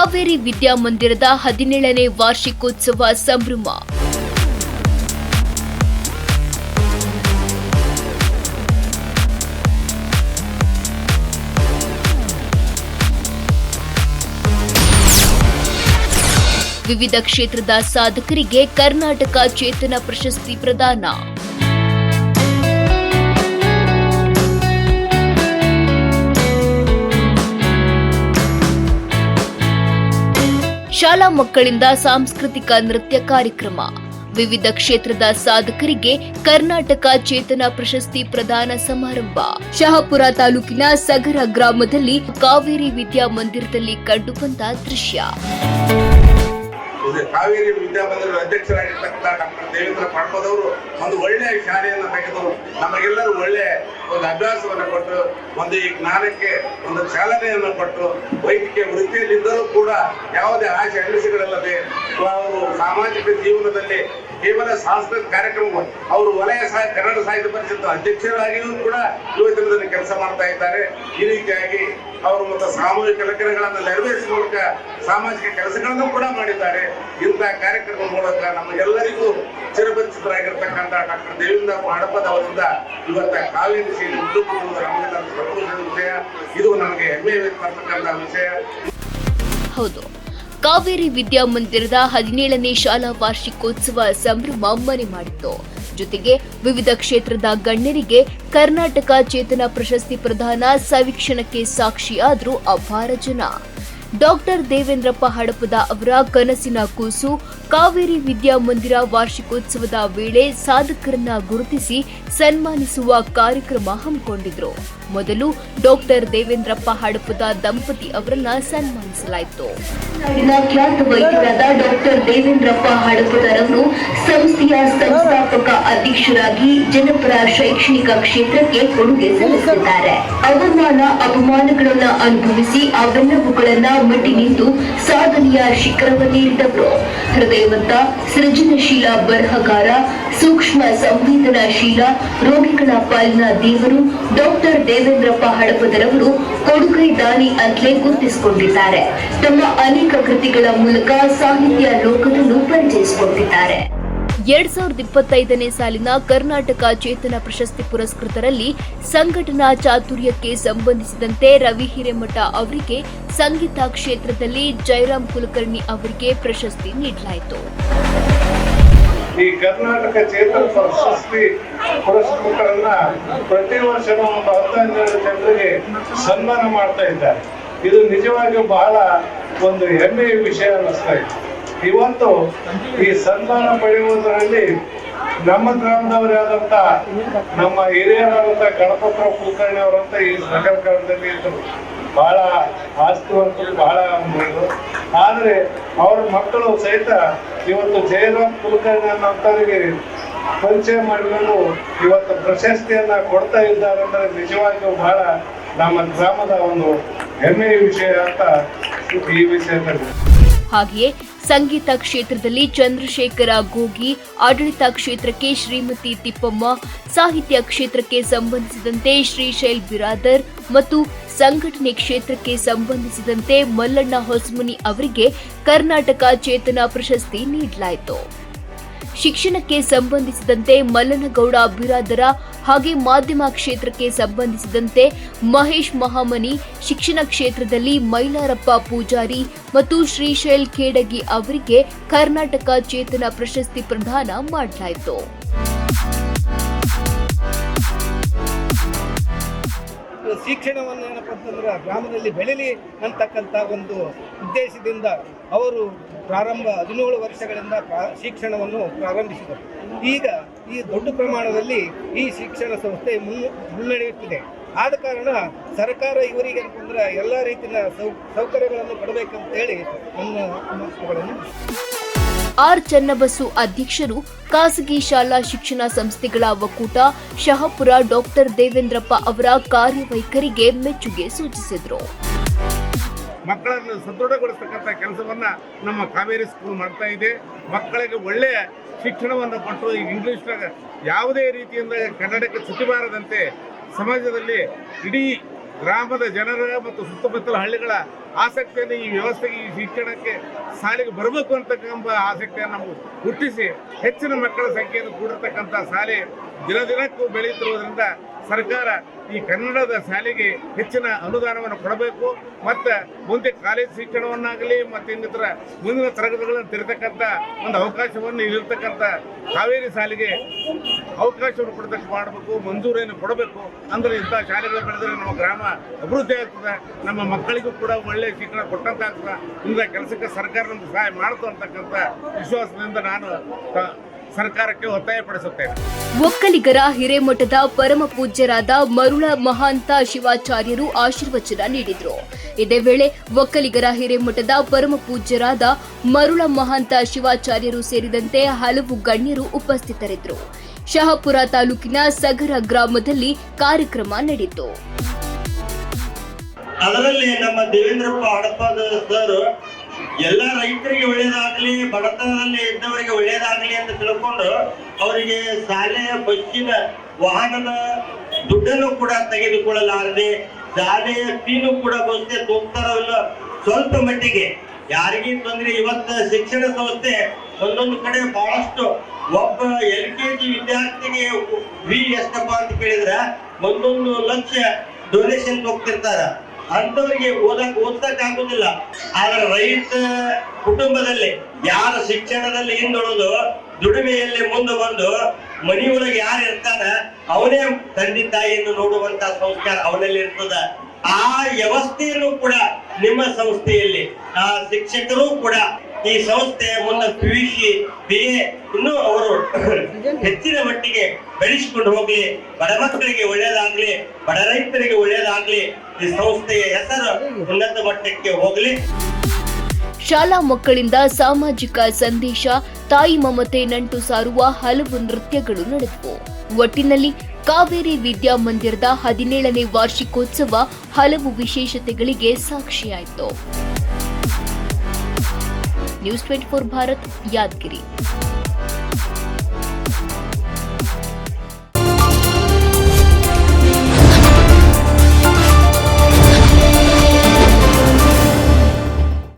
ಕಾವೇರಿ ವಿದ್ಯಾಮಂದಿರದ 17ನೇ ವಾರ್ಷಿಕೋತ್ಸವ ಸಂಭ್ರಮ. ವಿವಿಧ ಕ್ಷೇತ್ರದ ಸಾಧಕರಿಗೆ ಕರ್ನಾಟಕ ಚೇತನ ಪ್ರಶಸ್ತಿ ಪ್ರದಾನ. ಶಾಲಾ ಮಕ್ಕಳಿಂದ ಸಾಂಸ್ಕೃತಿಕ ನೃತ್ಯ ಕಾರ್ಯಕ್ರಮ. ವಿವಿಧ ಕ್ಷೇತ್ರದ ಸಾಧಕರಿಗೆ ಕರ್ನಾಟಕ ಚೇತನ ಪ್ರಶಸ್ತಿ ಪ್ರದಾನ ಸಮಾರಂಭ. ಶಹಾಪುರ ತಾಲೂಕಿನ ಸಗರ ಗ್ರಾಮದಲ್ಲಿ ಕಾವೇರಿ ವಿದ್ಯಾಮಂದಿರದಲ್ಲಿ ಕಂಡುಬಂದ ದೃಶ್ಯ. ಕಾವೇರಿ ವಿದ್ಯಾಮಂದಿರದ ಅಧ್ಯಕ್ಷರಾಗಿರ್ತಕ್ಕಂಥ ಡಾಕ್ಟರ್ ದೇವೇಂದ್ರ ಪಡ್ಪದವರು ಒಂದು ಒಳ್ಳೆಯ ಶಾಲೆಯನ್ನು ತೆಗೆದು ನಮಗೆಲ್ಲರೂ ಒಳ್ಳೆಯ ಒಂದು ಅಭ್ಯಾಸವನ್ನು ಕೊಟ್ಟು ಒಂದು ಈ ಜ್ಞಾನಕ್ಕೆ ಒಂದು ಚಾಲನೆಯನ್ನು ಕೊಟ್ಟು ವೈದ್ಯಕೀಯ ವೃತ್ತಿಯಲ್ಲಿದ್ದರೂ ಕೂಡ ಯಾವುದೇ ಆಸೆ ಅನಿಸಿಗಳಿಲ್ಲದೆ ಅವರು ಸಾಮಾಜಿಕ ಜೀವನದಲ್ಲಿ ಕೇವಲ ಸಾಂಸ್ಕೃತಿಕ ಕಾರ್ಯಕ್ರಮ ಅವರು ವಲಯ ಕನ್ನಡ ಸಾಹಿತ್ಯ ಪರಿಷತ್ ಅಧ್ಯಕ್ಷರಾಗಿಯೂ ಕೂಡ ಯುವಜನದಲ್ಲಿ ಕೆಲಸ ಮಾಡ್ತಾ ಇದ್ದಾರೆ. ಈ ರೀತಿಯಾಗಿ ಅವರು ಮತ್ತು ಸಾಮೂಹಿಕ ಲೆಕ್ಕಗಳನ್ನು ನೆರವೇರಿಸುವ ಮೂಲಕ ಸಾಮಾಜಿಕ ಕೆಲಸಗಳನ್ನು ಕೂಡ ಮಾಡಿದ್ದಾರೆ. ಇಂತಹ ಕಾರ್ಯಕ್ರಮದ ಮೂಲಕ ನಮಗೆಲ್ಲರಿಗೂ ಚಿರಪರಿಚಿತರಾಗಿರ್ತಕ್ಕಂಥ ಡಾಕ್ಟರ್ ದೇವೇಂದ್ರ ಹಡಪದ್ ಅವರಿಂದ ಇವತ್ತ ಕಾವೇರಿ ಶೈಲಿ ಉದ್ಯೋಗ ನಮಗೆಲ್ಲರೂ ಸಂತೋಷದ ವಿಷಯ. ಇದು ನಮಗೆ ಹೆಮ್ಮೆ ವ್ಯಕ್ತಪಡ್ತಕ್ಕಂಥ ವಿಷಯ. ಹೌದು, ಕಾವೇರಿ ವಿದ್ಯಾಮಂದಿರದ 17ನೇ ಶಾಲಾ ವಾರ್ಷಿಕೋತ್ಸವ ಸಂಭ್ರಮ ಮನೆ ಮಾಡಿತ್ತು. ಜೊತೆಗೆ ವಿವಿಧ ಕ್ಷೇತ್ರದ ಗಣ್ಯರಿಗೆ ಕರ್ನಾಟಕ ಚೇತನ ಪ್ರಶಸ್ತಿ ಪ್ರದಾನ ಸವೀಕ್ಷಣಕ್ಕೆ ಸಾಕ್ಷಿಯಾದ್ರು ಅಪಾರ ಜನ. ಡಾಕ್ಟರ್ ದೇವೇಂದ್ರಪ್ಪ ಹಡಪದ ಅವರ ಕನಸಿನ ಕೂಸು ಕಾವೇರಿ ವಿದ್ಯಾಮಂದಿರ ವಾರ್ಷಿಕೋತ್ಸವದ ವೇಳೆ ಸಾಧಕರನ್ನ ಗುರುತಿಸಿ ಸನ್ಮಾನಿಸುವ ಕಾರ್ಯಕ್ರಮ ಹಮ್ಮಿಕೊಂಡಿದ್ರು. ಮೊದಲು ಡಾಕ್ಟರ್ ದೇವೇಂದ್ರಪ್ಪ ಹಡಪದ ದಂಪತಿ ಅವರನ್ನ ಸನ್ಮಾನಿಸಲಾಯಿತು. ನಾಡಿನ ಖ್ಯಾತ ವೈದ್ಯರಾದ ಡಾಕ್ಟರ್ ದೇವೇಂದ್ರಪ್ಪ ಹಡಪದರವರು ಸಂಸ್ಥೆಯ ಸಂಸ್ಥಾಪಕ ಅಧ್ಯಕ್ಷರಾಗಿ ಜನಪರ ಶೈಕ್ಷಣಿಕ ಕ್ಷೇತ್ರಕ್ಕೆ ಕೊಡುಗೆ ಸಲ್ಲಿಸಿದ್ದಾರೆ. ಅಪಮಾನಗಳನ್ನು ಅನುಭವಿಸಿ ಅವೆಲ್ಲವುಗಳನ್ನ ಮೆಟ್ಟಿ ನಿಂತು ಸಾಧನೆಯ ಶಿಖರವನ್ನೇರಿದವರು. ಹೃದಯವಂತ, ಸೃಜನಶೀಲ ಬರಹಗಾರ, ಸೂಕ್ಷ್ಮ ಸಂವೇದನಾಶೀಲ, ರೋಗಿಗಳ ಪಾಲಿನ ದೇವರು ಡಾಕ್ಟರ್ ದೇವೇಂದ್ರಪ್ಪ ಹಡಪದರವರು ಕೊಡುಗೈ ದಾನಿ ಅಂತಲೇ ಗುರುತಿಸಿಕೊಂಡಿದ್ದಾರೆ. ತಮ್ಮ ಅನೇಕ ಕೃತಿಗಳ ಮೂಲಕ ಸಾಹಿತ್ಯ ಲೋಕದಲ್ಲೂ ಪರಿಚಯಿಸಿಕೊಂಡಿದ್ದಾರೆ. 2025ನೇ ಸಾಲಿನ ಕರ್ನಾಟಕ ಚೇತನ ಪ್ರಶಸ್ತಿ ಪುರಸ್ಕೃತರಲ್ಲಿ ಸಂಘಟನಾ ಚಾತುರ್ಯಕ್ಕೆ ಸಂಬಂಧಿಸಿದಂತೆ ರವಿ ಹಿರೇಮಠ ಅವರಿಗೆ, ಸಂಗೀತ ಕ್ಷೇತ್ರದಲ್ಲಿ ಜಯರಾಮ್ ಕುಲಕರ್ಣಿ ಅವರಿಗೆ ಪ್ರಶಸ್ತಿ ನೀಡಲಾಯಿತು. ಈ ಕರ್ನಾಟಕ ಚೇತನ ಪ್ರಶಸ್ತಿ ಪುರಸ್ಕೃತರನ್ನ ಪ್ರತಿ ವರ್ಷನೂ 15 ಜನರಿಗೆ ಸನ್ಮಾನ ಮಾಡ್ತಾ ಇದ್ದಾರೆ. ಇದು ನಿಜವಾಗಿಯೂ ಬಹಳ ಒಂದು ಹೆಮ್ಮೆಯ ವಿಷಯ ಅನ್ನಿಸ್ತಾ ಇದೆ. ಇವತ್ತು ಈ ಸನ್ಮಾನ ಪಡೆಯುವುದರಲ್ಲಿ ನಮ್ಮ ಗ್ರಾಮದವರೇ ಆದಂತ ನಮ್ಮ ಹಿರಿಯರಾದಂತ ಗಣಪತರಾವ್ ಕುಲಕರ್ಣಿ ಅವರಂತ ಈ ನಗರ ಗ್ರಾಮದಲ್ಲಿ ಇದ್ದರು. ಬಹಳ ಆಸ್ತಿವಂತರು, ಬಹಳ ಒಂದು. ಆದರೆ ಅವರ ಮಕ್ಕಳು ಸಹಿತ ಇವತ್ತು ಜಯರಾಮ್ ಕುಲಕರ್ಣಿ ಅನ್ನೋಂಥವರಿಗೆ ಪರಿಚಯ ಮಾಡಿಕೊಂಡು ಇವತ್ತು ಪ್ರಶಸ್ತಿಯನ್ನ ಕೊಡ್ತಾ ಇದ್ದಾರೆ ಅಂದ್ರೆ ನಿಜವಾಗಿಯೂ ಬಹಳ ನಮ್ಮ ಗ್ರಾಮದ ಒಂದು ಹೆಮ್ಮೆಯ ವಿಷಯ ಅಂತ ಈ ವಿಷಯದಲ್ಲಿ. ಹಾಗೆಯೇ ಸಂಗೀತ ಕ್ಷೇತ್ರದಲ್ಲಿ ಚಂದ್ರಶೇಖರ ಗೋಗಿ, ಆಡಳಿತ ಕ್ಷೇತ್ರಕ್ಕೆ ಶ್ರೀಮತಿ ತಿಪ್ಪಮ್ಮ, ಸಾಹಿತ್ಯ ಕ್ಷೇತ್ರಕ್ಕೆ ಸಂಬಂಧಿಸಿದಂತೆ ಶ್ರೀಶೈಲ್ ಬಿರಾದರ್ ಮತ್ತು ಸಂಘಟನೆ ಕ್ಷೇತ್ರಕ್ಕೆ ಸಂಬಂಧಿಸಿದಂತೆ ಮಲ್ಲಣ್ಣ ಹೊಸಮನಿ ಅವರಿಗೆ ಕರ್ನಾಟಕ ಚೇತನ ಪ್ರಶಸ್ತಿ ನೀಡಲಾಯಿತು. ಶಿಕ್ಷಣಕ್ಕೆ ಸಂಬಂಧಿಸಿದಂತೆ ಮಲ್ಲನಗೌಡ ಬಿರಾದರ, ಹಾಗೆ ಮಾಧ್ಯಮ ಕ್ಷೇತ್ರಕ್ಕೆ ಸಂಬಂಧಿಸಿದಂತೆ ಮಹೇಶ್ ಮಹಾಮನಿ, ಶಿಕ್ಷಣ ಕ್ಷೇತ್ರದಲ್ಲಿ ಮೈಲಾರಪ್ಪ ಪೂಜಾರಿ ಮತ್ತು ಶ್ರೀಶೈಲ್ ಖೇಡಗಿ ಅವರಿಗೆ ಕರ್ನಾಟಕ ಚೇತನ ಪ್ರಶಸ್ತಿ ಪ್ರದಾನ ಮಾಡಲಾಯಿತು. ಶಿಕ್ಷಣವನ್ನು ಏನಪ್ಪ ಅಂತಂದ್ರೆ ಗ್ರಾಮದಲ್ಲಿ ಬೆಳೀಲಿ ಅಂತಕ್ಕಂಥ ಒಂದು ಉದ್ದೇಶದಿಂದ ಅವರು 17 ವರ್ಷಗಳಿಂದ ಶಿಕ್ಷಣವನ್ನು ಪ್ರಾರಂಭಿಸಿದರು. ಈಗ ಈ ದೊಡ್ಡ ಪ್ರಮಾಣದಲ್ಲಿ ಈ ಶಿಕ್ಷಣ ಸಂಸ್ಥೆ ಮುನ್ನಡೆಯುತ್ತಿದೆ. ಆದ ಕಾರಣ ಸರ್ಕಾರ ಇವರಿಗೆ ಅಂತಂದ್ರೆ ಎಲ್ಲ ರೀತಿಯ ಸೌಕರ್ಯಗಳನ್ನು ಕೊಡಬೇಕಂತೇಳಿ ನನ್ನ ಮಾತುಗಳನ್ನು. ಆರ್ ಚನ್ನಬಸು ಅಧ್ಯಕ್ಷರು, ಖಾಸಗಿ ಶಾಲಾ ಶಿಕ್ಷಣ ಸಂಸ್ಥೆಗಳ ಒಕ್ಕೂಟ ಶಹಾಪುರ ಡಾಕ್ಟರ್ ದೇವೇಂದ್ರಪ್ಪ ಅವರ ಕಾರ್ಯವೈಖರಿಗೆ ಮೆಚ್ಚುಗೆ ಸೂಚಿಸಿದರು. ಮಕ್ಕಳನ್ನು ಸದೃಢಗೊಳಿಸತಕ್ಕಂಥ ಕೆಲಸವನ್ನ ನಮ್ಮ ಕಾವೇರಿ ಸ್ಕೂಲ್ ಮಾಡ್ತಾ ಇದೆ. ಮಕ್ಕಳಿಗೆ ಒಳ್ಳೆಯ ಶಿಕ್ಷಣವನ್ನು ಕೊಟ್ಟು ಈಗ ಇಂಗ್ಲಿಷ್ನಾಗ ಯಾವುದೇ ರೀತಿಯಿಂದ ಕನ್ನಡಕ್ಕೆ ಚ್ಯುತಿ ಬಾರದಂತೆ ಸಮಾಜದಲ್ಲಿ ಇಡೀ ಗ್ರಾಮದ ಜನರ ಮತ್ತು ಸುತ್ತಮುತ್ತಲ ಹಳ್ಳಿಗಳ ಆಸಕ್ತಿಯನ್ನು ಈ ವ್ಯವಸ್ಥೆಗೆ, ಈ ಶಿಕ್ಷಣಕ್ಕೆ, ಶಾಲೆಗೆ ಬರಬೇಕು ಅಂತಕ್ಕಂಥ ಆಸಕ್ತಿಯನ್ನು ನಾವು ಹುಟ್ಟಿಸಿ ಹೆಚ್ಚಿನ ಮಕ್ಕಳ ಸಂಖ್ಯೆಯನ್ನು ಕೂಡಿರ್ತಕ್ಕಂಥ ಶಾಲೆ ದಿನದಿನಕ್ಕೂ ಬೆಳೆಯುತ್ತಿರುವುದರಿಂದ ಸರ್ಕಾರ ಈ ಕನ್ನಡದ ಶಾಲೆಗೆ ಹೆಚ್ಚಿನ ಅನುದಾನವನ್ನು ಕೊಡಬೇಕು ಮತ್ತು ಮುಂದೆ ಕಾಲೇಜ್ ಶಿಕ್ಷಣವನ್ನಾಗಲಿ ಮತ್ತು ಇನ್ನಿತರ ಮುಂದಿನ ತರಗತಿಗಳನ್ನು ತೆರೆತಕ್ಕಂಥ ಒಂದು ಅವಕಾಶವನ್ನು ಇಲ್ಲಿರ್ತಕ್ಕಂಥ ಕಾವೇರಿ ಶಾಲೆಗೆ ಅವಕಾಶವನ್ನು ಕೊಡತಕ್ಕ ಮಾಡಬೇಕು, ಮಂಜೂರಿಯನ್ನು ಕೊಡಬೇಕು. ಅಂದರೆ ಇಂಥ ಶಾಲೆಗಳು ಬೆಳೆದರೆ ನಮ್ಮ ಗ್ರಾಮ ಅಭಿವೃದ್ಧಿ ಆಗ್ತದೆ, ನಮ್ಮ ಮಕ್ಕಳಿಗೂ ಕೂಡ ಒಳ್ಳೆಯ ಶಿಕ್ಷಣ ಕೊಟ್ಟಂತಾಗ್ತದೆ. ಇಂಥ ಕೆಲಸಕ್ಕೆ ಸರ್ಕಾರ ನಮ್ಗೆ ಸಹಾಯ ಮಾಡ್ತು ಅಂತಕ್ಕಂಥ ವಿಶ್ವಾಸದಿಂದ ನಾನು ಸರ್ಕಾರಕ್ಕೆ ಒತ್ತಾಯಪಡಿಸುತ್ತೇನೆ. ಒಕ್ಕಲಿಗರ ಹಿರೇಮಠದ ಪರಮ ಪೂಜ್ಯರಾದ ಮರುಳ ಮಹಾಂತ ಶಿವಾಚಾರ್ಯರು ಆಶೀರ್ವಚನ ನೀಡಿದರು. ಇದೇ ವೇಳೆ ಒಕ್ಕಲಿಗರ ಹಿರೇಮಠದ ಪರಮ ಪೂಜ್ಯರಾದ ಮರುಳ ಮಹಾಂತ ಶಿವಾಚಾರ್ಯರು ಸೇರಿದಂತೆ ಹಲವು ಗಣ್ಯರು ಉಪಸ್ಥಿತರಿದ್ದರು. ಶಹಾಪುರ ತಾಲೂಕಿನ ಸಗರ ಗ್ರಾಮದಲ್ಲಿ ಕಾರ್ಯಕ್ರಮ ನಡೆಯಿತು. ಅದರಲ್ಲಿ ನಮ್ಮ ದೇವೇಂದ್ರಪ್ಪ ಹಡಪದ ಸರ್ ಎಲ್ಲ ರೈತರಿಗೆ ಒಳ್ಳೇದಾಗ್ಲಿ, ಬಡತನದಲ್ಲಿ ಇದ್ದವರಿಗೆ ಒಳ್ಳೇದಾಗ್ಲಿ ಅಂತ ತಿಳ್ಕೊಂಡು ಅವರಿಗೆ ಶಾಲೆಯ ಬಸ್ಸಿನ ವಾಹನದ ದುಡ್ಡನ್ನು ಕೂಡ ತೆಗೆದುಕೊಳ್ಳಲಾರದೆ ಶಾಲೆಯ ಫೀನು ಕೂಡ ಬಸ್ಸೆ ಹೋಗ್ತಾರಲ್ಲ ಸ್ವಲ್ಪ ಮಟ್ಟಿಗೆ ಯಾರಿಗೂ ತೊಂದರೆ. ಇವತ್ತು ಶಿಕ್ಷಣ ಸಂಸ್ಥೆ ಒಂದೊಂದು ಕಡೆ ಬಹಳಷ್ಟು ಒಬ್ಬ LKG ವಿದ್ಯಾರ್ಥಿಗೆ ಫೀ ಎಷ್ಟಪ್ಪ ಅಂತ ಕೇಳಿದ್ರೆ 1 ಲಕ್ಷ ಡೊನೇಷನ್ ಹೋಗ್ತಿರ್ತಾರ. ಅಂತವರಿಗೆ ಓದಕ್ ಆಗುದಿಲ್ಲ. ಆದ್ರೆ ರೈತ ಕುಟುಂಬದಲ್ಲಿ ಯಾರು ಶಿಕ್ಷಣದಲ್ಲಿ ಹಿಂದುಳಿದು ದುಡಿಮೆಯಲ್ಲಿ ಮುಂದೆ ಬಂದು ಮನೆಯೊಳಗೆ ಯಾರು ಇರ್ತಾನ ಅವನೇ ತಂದೆ ತಾಯಿಯನ್ನು ನೋಡುವಂತ ಸಂಸ್ಕಾರ ಅವನಲ್ಲಿ ಇರ್ತದ. ಆ ವ್ಯವಸ್ಥೆಯನ್ನು ಕೂಡ ನಿಮ್ಮ ಸಂಸ್ಥೆಯಲ್ಲಿ ಶಿಕ್ಷಕರು ಕೂಡ ಈ ಸಂಸ್ಥೆ ಮುಂದೆ PUC BA ಇನ್ನೂ ಅವರು ಹೆಚ್ಚಿನ ಮಟ್ಟಿಗೆ ಬೆಳೆಸಿಕೊಂಡು ಹೋಗ್ಲಿ, ಬಡ ಮಕ್ಕಳಿಗೆ ಒಳ್ಳೇದಾಗ್ಲಿ, ಬಡ ರೈತರಿಗೆ ಒಳ್ಳೇದಾಗ್ಲಿ, ಈ ಸಂಸ್ಥೆಯ ಹೆಸರು ಉನ್ನತ ಮಟ್ಟಕ್ಕೆ ಹೋಗ್ಲಿ. ಶಾಲಾ ಮಕ್ಕಳಿಂದ ಸಾಮಾಜಿಕ ಸಂದೇಶ, ತಾಯಿ ಮಮತೆ ನಂಟು ಸಾರುವ ಹಲವು ನೃತ್ಯಗಳು ನಡೆದವು. ಒಟ್ಟಿನಲ್ಲಿ ಕಾವೇರಿ ವಿದ್ಯಾಮಂದಿರದ 17ನೇ ವಾರ್ಷಿಕೋತ್ಸವ ಹಲವು ವಿಶೇಷತೆಗಳಿಗೆ ಸಾಕ್ಷಿಯಾಯಿತು. ನ್ಯೂಸ್ 24 ಭಾರತ್, ಯಾದಗಿರಿ.